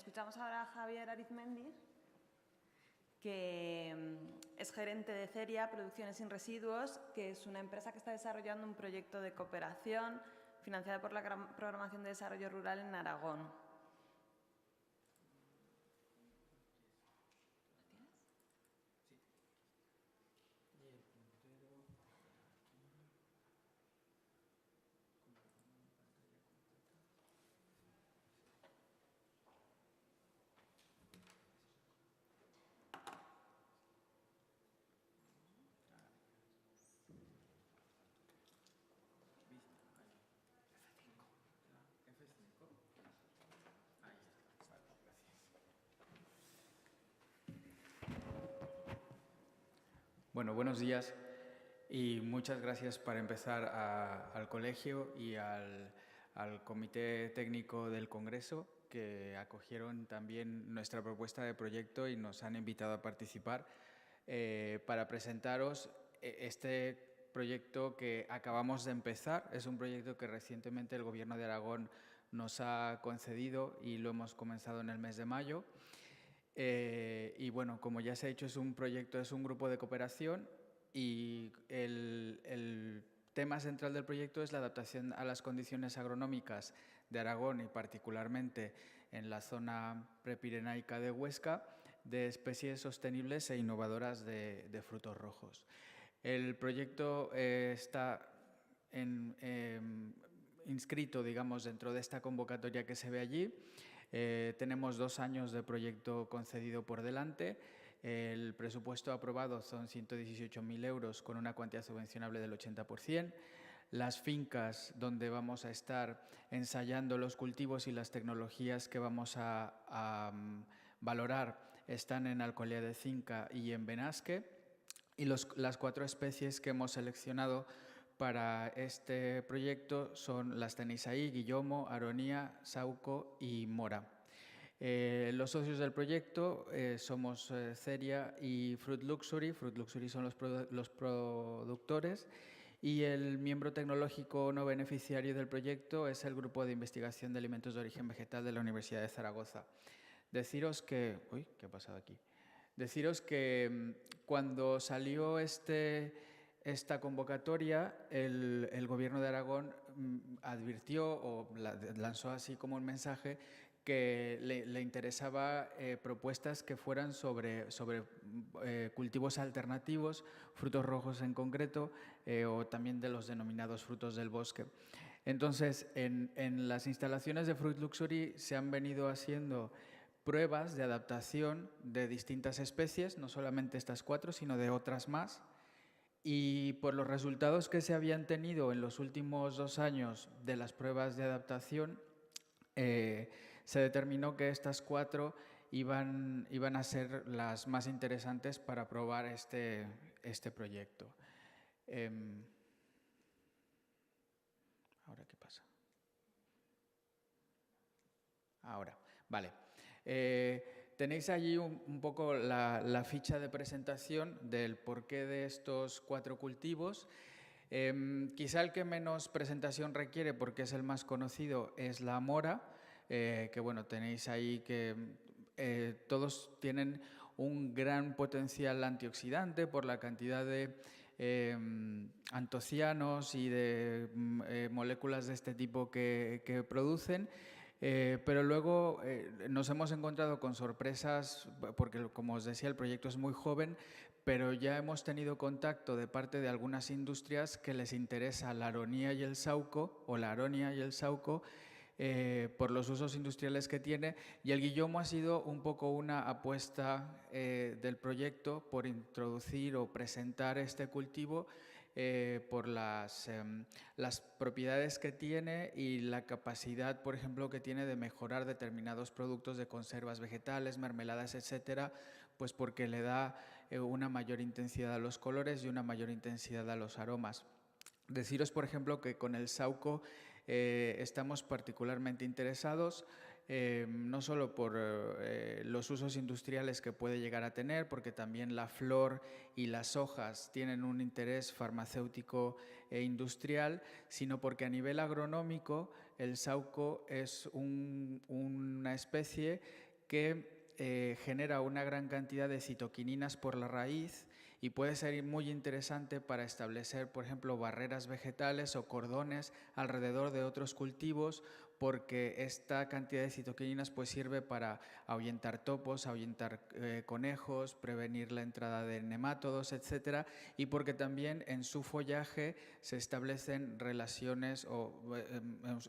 Escuchamos ahora a Javier Arizmendi, que es gerente de CERIA, Producciones sin Residuos, que es una empresa que está desarrollando un proyecto de cooperación financiado por la Programación de Desarrollo Rural en Aragón. Bueno, buenos días y muchas gracias para empezar al colegio y al Comité Técnico del Congreso, que acogieron también nuestra propuesta de proyecto y nos han invitado a participar para presentaros este proyecto que acabamos de empezar. Es un proyecto que recientemente el Gobierno de Aragón nos ha concedido y lo hemos comenzado en el mes de mayo. Y bueno, como ya se ha dicho, es un proyecto, es un grupo de cooperación y el tema central del proyecto es la adaptación a las condiciones agronómicas de Aragón y particularmente en la zona prepirenaica de Huesca de especies sostenibles e innovadoras de frutos rojos. El proyecto está inscrito, digamos, dentro de esta convocatoria que se ve allí. Tenemos 2 años de proyecto concedido por delante. El presupuesto aprobado son 118.000 euros con una cuantía subvencionable del 80%. Las fincas donde vamos a estar ensayando los cultivos y las tecnologías que vamos a valorar están en Alcolea de Cinca y en Benasque. Y las 4 especies que hemos seleccionado para este proyecto son las tenéis ahí: Guillomo, Aronía, Sauco y Mora. Los socios del proyecto somos CERIA y Fruit Luxury. Fruit Luxury son los productores y el miembro tecnológico no beneficiario del proyecto es el Grupo de Investigación de Alimentos de Origen Vegetal de la Universidad de Zaragoza. Deciros que... Uy, ¿qué ha pasado aquí? Deciros que cuando salió esta convocatoria, el Gobierno de Aragón advirtió o lanzó así como un mensaje que le interesaba propuestas que fueran sobre cultivos alternativos, frutos rojos en concreto, o también de los denominados frutos del bosque. Entonces, en las instalaciones de Fruit Luxury se han venido haciendo pruebas de adaptación de distintas especies, no solamente estas 4, sino de otras más. Y por los resultados que se habían tenido en los últimos 2 años de las pruebas de adaptación, se determinó que estas 4 iban a ser las más interesantes para probar este proyecto. ¿Ahora qué pasa? Ahora, vale. Tenéis allí un poco la ficha de presentación del porqué de estos 4 cultivos. Quizá el que menos presentación requiere, porque es el más conocido, es la mora, que bueno, tenéis ahí que todos tienen un gran potencial antioxidante por la cantidad de antocianos y de moléculas de este tipo que producen. Pero luego nos hemos encontrado con sorpresas porque, como os decía, el proyecto es muy joven, pero ya hemos tenido contacto de parte de algunas industrias que les interesa la aronía y el sauco, o la aronia y el sauco, por los usos industriales que tiene, y el guillomo ha sido un poco una apuesta del proyecto por introducir o presentar este cultivo por las propiedades que tiene y la capacidad, por ejemplo, que tiene de mejorar determinados productos de conservas vegetales, mermeladas, etcétera, pues porque le da una mayor intensidad a los colores y una mayor intensidad a los aromas. Deciros, por ejemplo, que con el sauco estamos particularmente interesados, no solo por los usos industriales que puede llegar a tener, porque también la flor y las hojas tienen un interés farmacéutico e industrial, sino porque a nivel agronómico el sauco es una especie que genera una gran cantidad de citoquininas por la raíz y puede ser muy interesante para establecer, por ejemplo, barreras vegetales o cordones alrededor de otros cultivos, porque esta cantidad de citoquininas pues sirve para ahuyentar topos, ahuyentar conejos, prevenir la entrada de nemátodos, etcétera, y porque también en su follaje se establecen relaciones o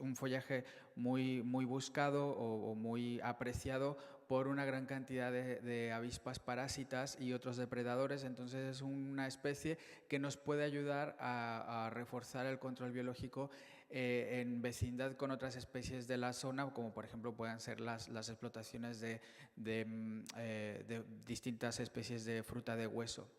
un follaje muy buscado o muy apreciado por una gran cantidad de avispas parásitas y otros depredadores. Entonces es una especie que nos puede ayudar a reforzar el control biológico en vecindad con otras especies de la zona, como por ejemplo puedan ser las explotaciones de distintas especies de fruta de hueso.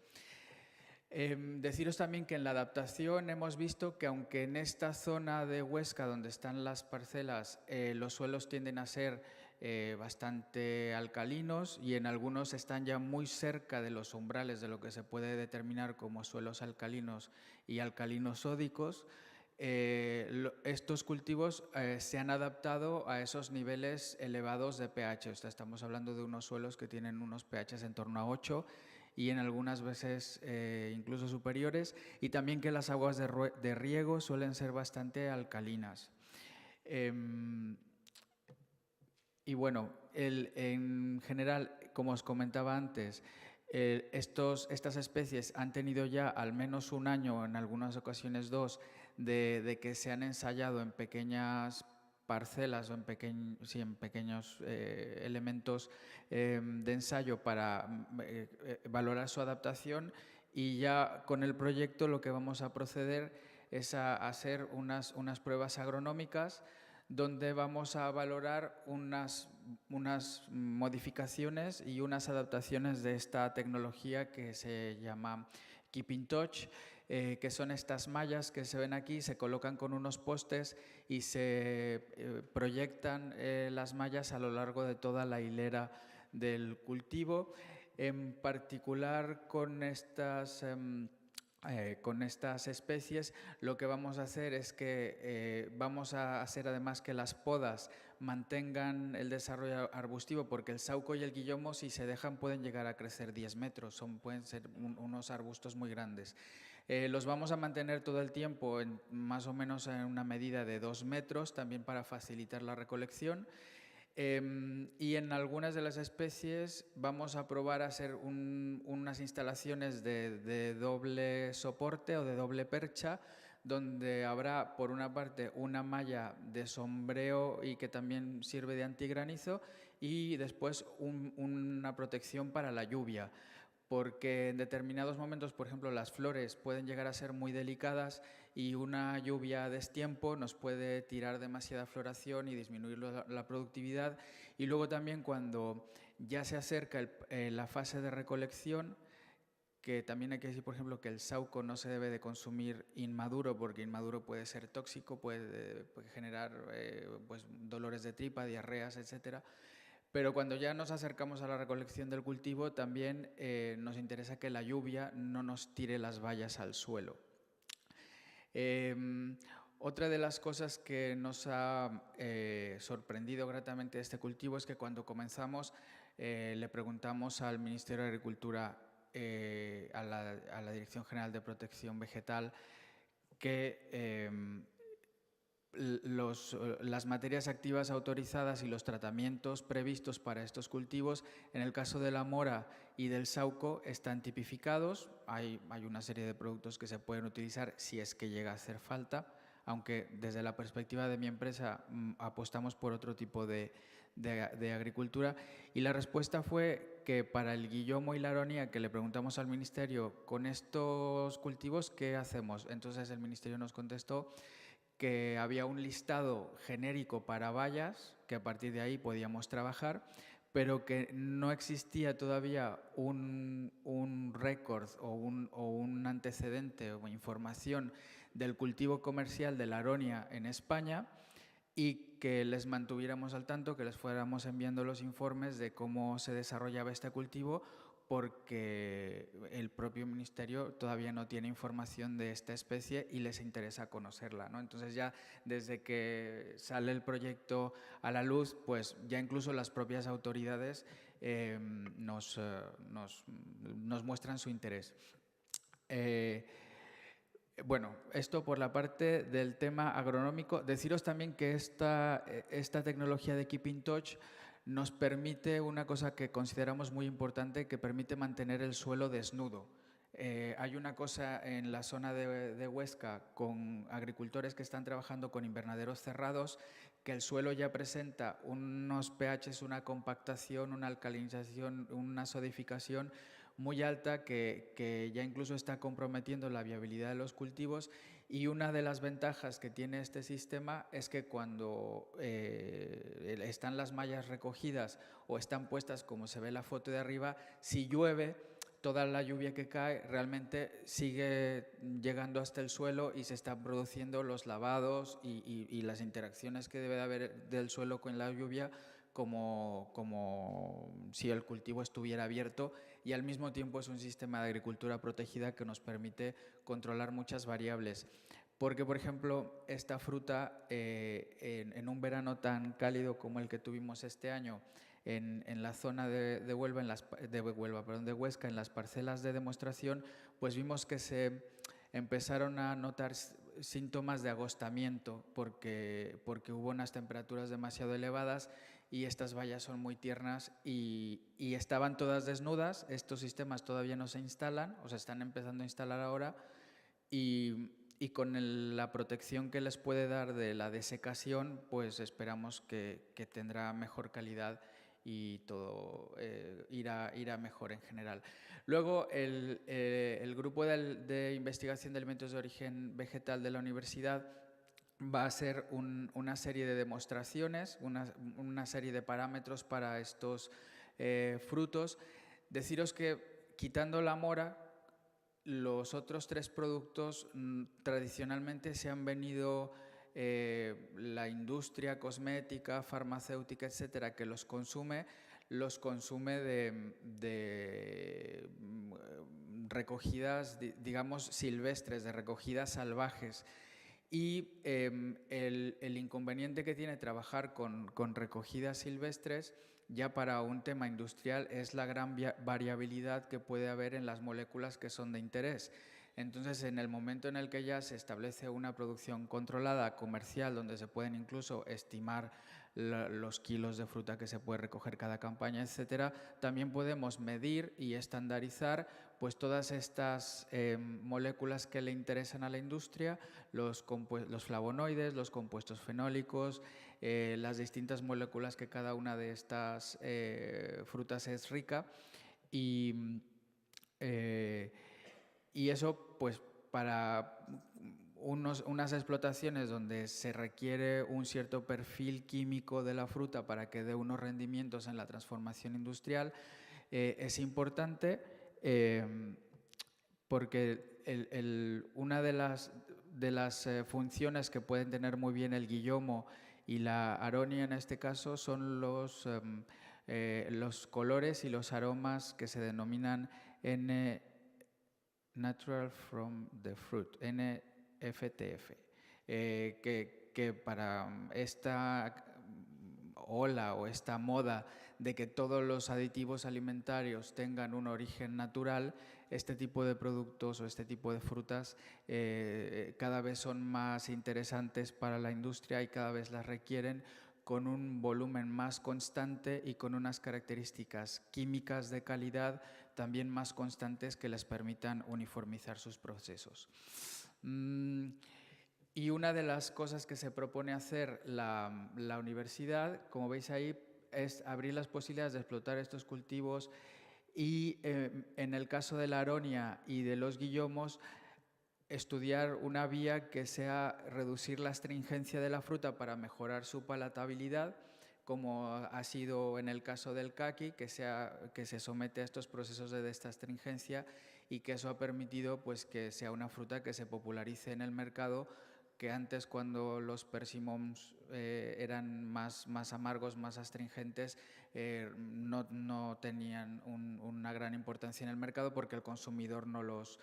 Deciros también que en la adaptación hemos visto que aunque en esta zona de Huesca donde están las parcelas los suelos tienden a ser bastante alcalinos y en algunos están ya muy cerca de los umbrales de lo que se puede determinar como suelos alcalinos y alcalinosódicos, estos cultivos se han adaptado a esos niveles elevados de pH. O sea, estamos hablando de unos suelos que tienen unos pHs en torno a 8 y en algunas veces incluso superiores, y también que las aguas de riego suelen ser bastante alcalinas. Y bueno, en general, como os comentaba antes, estas especies han tenido ya al menos un año, en algunas ocasiones 2, de que se han ensayado en pequeñas parcelas o en pequeños elementos de ensayo para valorar su adaptación, y ya con el proyecto lo que vamos a proceder es a hacer unas pruebas agronómicas donde vamos a valorar unas modificaciones y unas adaptaciones de esta tecnología que se llama Keep in Touch, que son estas mallas que se ven aquí, se colocan con unos postes y se proyectan las mallas a lo largo de toda la hilera del cultivo. En particular con estas especies, lo que vamos a hacer es que vamos a hacer además que las podas mantengan el desarrollo arbustivo, porque el sauco y el guillomo, si se dejan, pueden llegar a crecer 10 metros, pueden ser unos arbustos muy grandes. Los vamos a mantener todo el tiempo más o menos en una medida de 2 metros, también para facilitar la recolección. Y en algunas de las especies vamos a probar a hacer unas instalaciones de doble soporte o de doble percha, donde habrá por una parte una malla de sombreo y que también sirve de antigranizo, y después una protección para la lluvia, porque en determinados momentos, por ejemplo, las flores pueden llegar a ser muy delicadas y una lluvia a destiempo nos puede tirar demasiada floración y disminuir la productividad. Y luego también cuando ya se acerca la fase de recolección, que también hay que decir, por ejemplo, que el sauco no se debe de consumir inmaduro, porque inmaduro puede ser tóxico, puede generar pues, dolores de tripa, diarreas, etcétera. Pero cuando ya nos acercamos a la recolección del cultivo, también nos interesa que la lluvia no nos tire las bayas al suelo. Otra de las cosas que nos ha sorprendido gratamente de este cultivo es que cuando comenzamos le preguntamos al Ministerio de Agricultura, a la Dirección General de Protección Vegetal, que las materias activas autorizadas y los tratamientos previstos para estos cultivos, en el caso de la mora y del sauco, están tipificados. Hay una serie de productos que se pueden utilizar si es que llega a hacer falta, aunque desde la perspectiva de mi empresa apostamos por otro tipo de agricultura. Y la respuesta fue que para el guillomo y la aronía, que le preguntamos al Ministerio, con estos cultivos, ¿qué hacemos? Entonces el Ministerio nos contestó que había un listado genérico para bayas, que a partir de ahí podíamos trabajar, pero que no existía todavía un récord o un antecedente o información del cultivo comercial de la aronia en España, y que les mantuviéramos al tanto, que les fuéramos enviando los informes de cómo se desarrollaba este cultivo, porque el propio ministerio todavía no tiene información de esta especie y les interesa conocerla, ¿no? Entonces ya desde que sale el proyecto a la luz, pues ya incluso las propias autoridades nos muestran su interés. Bueno, esto por la parte del tema agronómico. Deciros también que esta tecnología de Keep in Touch nos permite una cosa que consideramos muy importante, que permite mantener el suelo desnudo. Hay una cosa en la zona de Huesca con agricultores que están trabajando con invernaderos cerrados, que el suelo ya presenta unos pHs, una compactación, una alcalinización, una sodificación muy alta que ya incluso está comprometiendo la viabilidad de los cultivos, y una de las ventajas que tiene este sistema es que cuando están las mallas recogidas o están puestas como se ve en la foto de arriba, si llueve, toda la lluvia que cae realmente sigue llegando hasta el suelo y se están produciendo los lavados y las interacciones que debe de haber del suelo con la lluvia, como si el cultivo estuviera abierto, y al mismo tiempo es un sistema de agricultura protegida que nos permite controlar muchas variables. Porque, por ejemplo, esta fruta en un verano tan cálido como el que tuvimos este año en la zona de Huesca, en las parcelas de demostración, pues vimos que se empezaron a notar síntomas de agostamiento porque hubo unas temperaturas demasiado elevadas y estas bayas son muy tiernas y estaban todas desnudas. Estos sistemas todavía no se instalan, o se están empezando a instalar ahora, y con la protección que les puede dar de la desecación, pues esperamos que tendrá mejor calidad y todo irá mejor en general. Luego, el grupo de investigación de alimentos de origen vegetal de la universidad va a hacer una serie de demostraciones, una serie de parámetros para estos frutos. Deciros que, quitando la mora, los otros tres productos tradicionalmente se han venido la industria cosmética, farmacéutica, etcétera, que los consume de recogidas, digamos, silvestres, de recogidas salvajes. Y el inconveniente que tiene trabajar con recogidas silvestres, ya para un tema industrial, es la gran variabilidad que puede haber en las moléculas que son de interés. Entonces, en el momento en el que ya se establece una producción controlada, comercial, donde se pueden incluso estimar los kilos de fruta que se puede recoger cada campaña, etcétera, también podemos medir y estandarizar pues todas estas moléculas que le interesan a la industria, los flavonoides, los compuestos fenólicos, las distintas moléculas que cada una de estas frutas es rica, y eso pues para unas explotaciones donde se requiere un cierto perfil químico de la fruta para que dé unos rendimientos en la transformación industrial, es importante, porque una de las funciones que pueden tener muy bien el guillomo y la aronia en este caso son los colores y los aromas que se denominan Natural from the Fruit, NFTF, que para esta ola o esta moda de que todos los aditivos alimentarios tengan un origen natural, este tipo de productos o este tipo de frutas cada vez son más interesantes para la industria y cada vez las requieren con un volumen más constante y con unas características químicas de calidad también más constantes que les permitan uniformizar sus procesos. Y una de las cosas que se propone hacer la universidad, como veis ahí, es abrir las posibilidades de explotar estos cultivos y en el caso de la aronia y de los guillomos, estudiar una vía que sea reducir la astringencia de la fruta para mejorar su palatabilidad, como ha sido en el caso del caqui, que se somete a estos procesos de desastringencia, y que eso ha permitido pues, que sea una fruta que se popularice en el mercado que antes, cuando los persimons eran más amargos, más astringentes, no tenían una gran importancia en el mercado porque el consumidor no los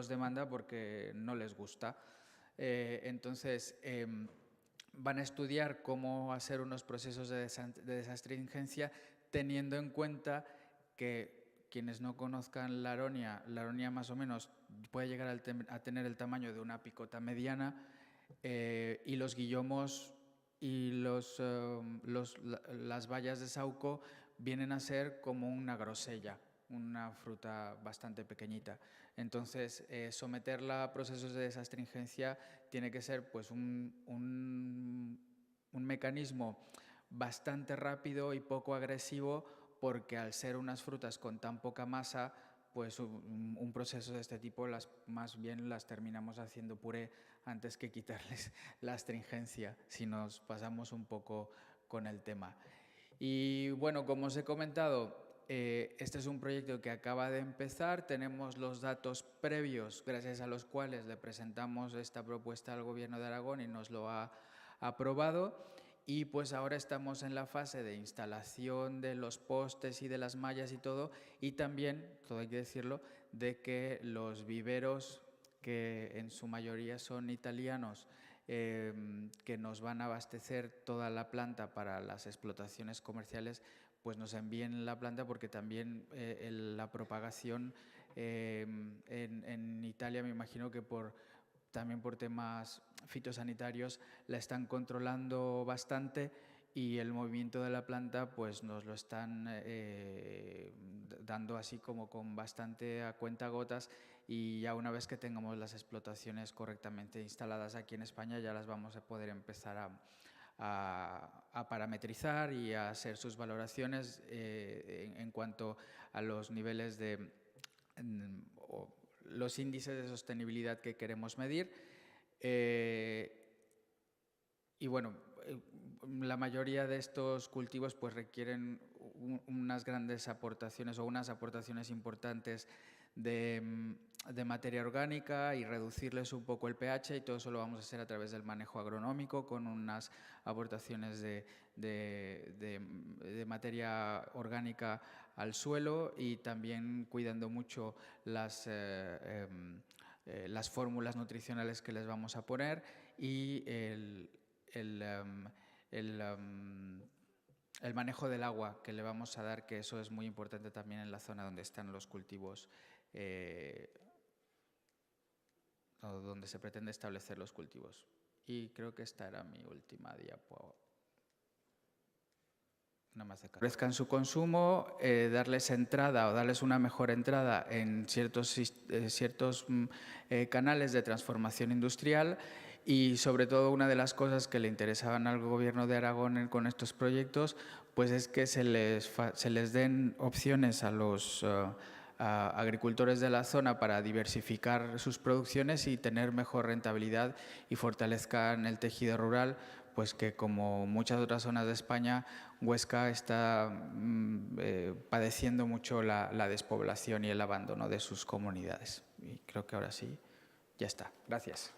demanda, porque no les gusta. Entonces, van a estudiar cómo hacer unos procesos de desastringencia, teniendo en cuenta que quienes no conozcan la aronia más o menos puede llegar a tener el tamaño de una picota mediana, y los guillomos y las bayas de saúco vienen a ser como una grosella, una fruta bastante pequeñita. Entonces, someterla a procesos de desastringencia tiene que ser pues un mecanismo bastante rápido y poco agresivo, porque al ser unas frutas con tan poca masa, pues un proceso de este tipo más bien las terminamos haciendo puré antes que quitarles la astringencia, si nos pasamos un poco con el tema. Y bueno, como os he comentado, este es un proyecto que acaba de empezar. Tenemos los datos previos gracias a los cuales le presentamos esta propuesta al Gobierno de Aragón y nos lo ha aprobado. Y pues ahora estamos en la fase de instalación de los postes y de las mallas y todo, y también, todo hay que decirlo, de que los viveros, que en su mayoría son italianos, que nos van a abastecer toda la planta para las explotaciones comerciales, pues nos envíen la planta, porque también la propagación en Italia, me imagino que también por temas fitosanitarios, la están controlando bastante, y el movimiento de la planta pues nos lo están dando así como con bastante a cuentagotas, y ya una vez que tengamos las explotaciones correctamente instaladas aquí en España, ya las vamos a poder empezar a parametrizar y a hacer sus valoraciones en cuanto a los niveles los índices de sostenibilidad que queremos medir. Y bueno, la mayoría de estos cultivos pues requieren unas grandes aportaciones o unas aportaciones importantes de materia orgánica, y reducirles un poco el pH, y todo eso lo vamos a hacer a través del manejo agronómico, con unas aportaciones de materia orgánica al suelo, y también cuidando mucho las fórmulas nutricionales que les vamos a poner, y el manejo del agua que le vamos a dar, que eso es muy importante también en la zona donde están los cultivos, o donde se pretende establecer los cultivos. Y creo que esta era mi última diapositiva. Favorezcan su consumo, darles entrada o darles una mejor entrada en ciertos canales de transformación industrial, y sobre todo una de las cosas que le interesaban al Gobierno de Aragón con estos proyectos pues es que se les den opciones a los agricultores de la zona para diversificar sus producciones y tener mejor rentabilidad, y fortalezcan el tejido rural, pues que, como muchas otras zonas de España, Huesca está padeciendo mucho la despoblación y el abandono de sus comunidades. Y creo que ahora sí, ya está. Gracias.